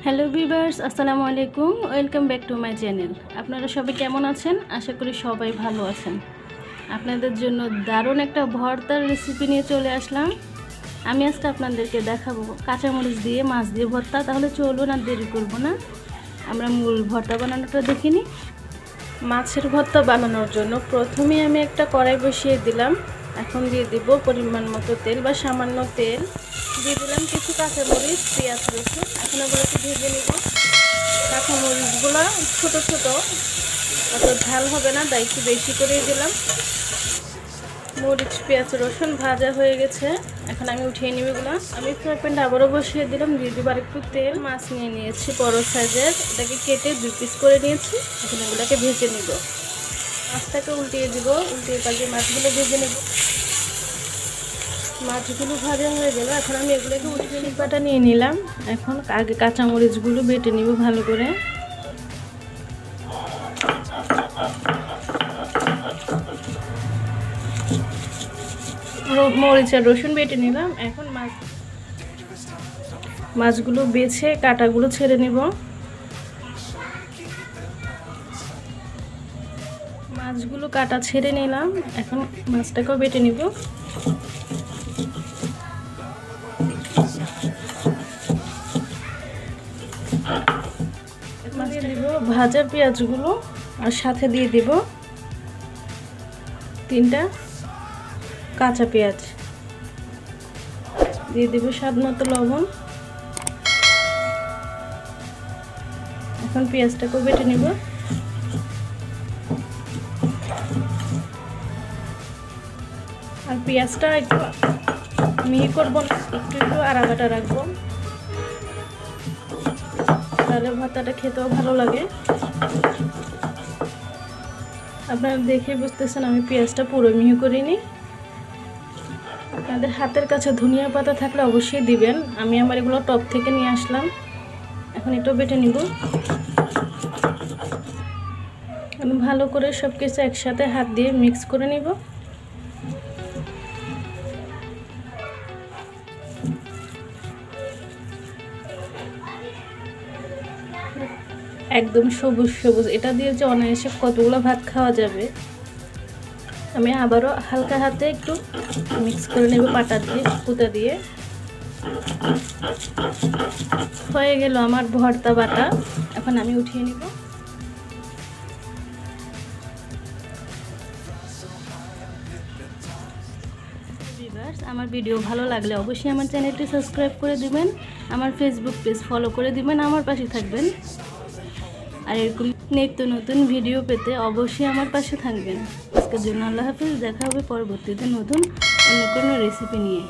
Hello viewers, আসসালামু আলাইকুম। Welcome back to my channel. আপনারা সবাই কেমন আছেন? আশা করি সবাই ভালো আছেন। আপনাদের জন্য দারুণ একটা ভর্তার রেসিপি নিয়ে চলে আসলাম। আমি আজকে আপনাদেরকে দেখাবো কাঁচামরিচ দিয়ে মাছ দিয়ে ভর্তা। তাহলে চলুন, আর দেরি করব না, আমরা মূল ভর্তা বানানোটা দেখে নিই। মাছের ভর্তা বানানোর জন্য প্রথমে আমি একটা কড়াই বসিয়ে দিলাম। এখন দিয়ে দিব পরিমাণ মতো তেল বা সামান্য তেল। দিয়ে দিলাম কিছু কাঁচামরিচ, পেঁয়াজ, রসুন। এখন ওগুলোকে ভেজে নেব। কাঁচামরিচগুলো ছোট ছোট, অত ঝাল হবে না, তাই একটু বেশি করেই দিলাম। মরিচ, পেঁয়াজ, রসুন ভাজা হয়ে গেছে। এখন আমি উঠিয়ে নিব এগুলো। আমি ফ্রাই প্যানটা আবারও বসিয়ে দিলাম। দিয়ে দিব আর একটু তেল। মাছ নিয়ে নিয়েছি বড় সাইজের, এটাকে কেটে 2 পিস করে নিয়েছি। এখন এগুলোকে ভেজে নিব। মাছটাকে উল্টিয়ে দিব, উল্টিয়ে পাল্টিয়ে মাছগুলো ভেজে নেব। মাছগুলো ভাজা হয়ে গেল। এখন আমি এগুলোকে উঠিয়ে শিল্পাটা নিয়ে নিলাম। এখন আগে কাঁচামরিচগুলো বেটে নিব ভালো করে। মরিচ আর রসুন বেটে নিলাম। এখন মাছগুলো বেছে কাঁটাগুলো ছেড়ে নিব। মাছগুলো কাটা ছেড়ে নিলাম। এখন মাছটাকেও বেটে নিব। দিয়ে দিব ভাজা পেঁয়াজগুলো, আর সাথে দিয়ে দিব 3টা কাঁচা পেঁয়াজ। দিয়ে দিব স্বাদ মতো লবণ। এখন পেঁয়াজটাকেও বেটে নিব। আর পেঁয়াজটা একটু মিহি করবো না, একটু আড়াগাটা রাখবো, তাহলে ভর্তাটা খেতেও ভালো লাগে। আপনারা দেখে বুঝতেছেন আমি পেঁয়াজটা পুরো মিহি করিনি। আপনাদের হাতের কাছে ধনিয়া পাতা থাকলে অবশ্যই দিবেন। আমি আমার এগুলো টপ থেকে নিয়ে আসলাম। এখন এটাও বেটে নিব। ভালো করে সব কিছু একসাথে হাত দিয়ে মিক্স করে নিব। একদম সবুজ সবুজ, এটা দিয়ে যে অনায়াসে কতগুলো ভাত খাওয়া যাবে। আমি আবারও হালকা হাতে একটু মিক্স করে নেব পাটা দিয়ে, কুতা দিয়ে। হয়ে গেল আমার ভর্তা বাটা। এখন আমি উঠিয়ে নিব। আমার ভিডিও ভালো লাগলে অবশ্যই আমার চ্যানেলটি সাবস্ক্রাইব করে দিবেন, আমার ফেসবুক পেজ ফলো করে দিবেন, আমার পাশে থাকবেন। আর এরকম নিত্য নতুন ভিডিও পেতে অবশ্যই আমার পাশে থাকবেন। আজকের জন্য আল্লাহ হাফেজ। দেখা হবে পরবর্তীতে নতুন অন্য কোনো রেসিপি নিয়ে।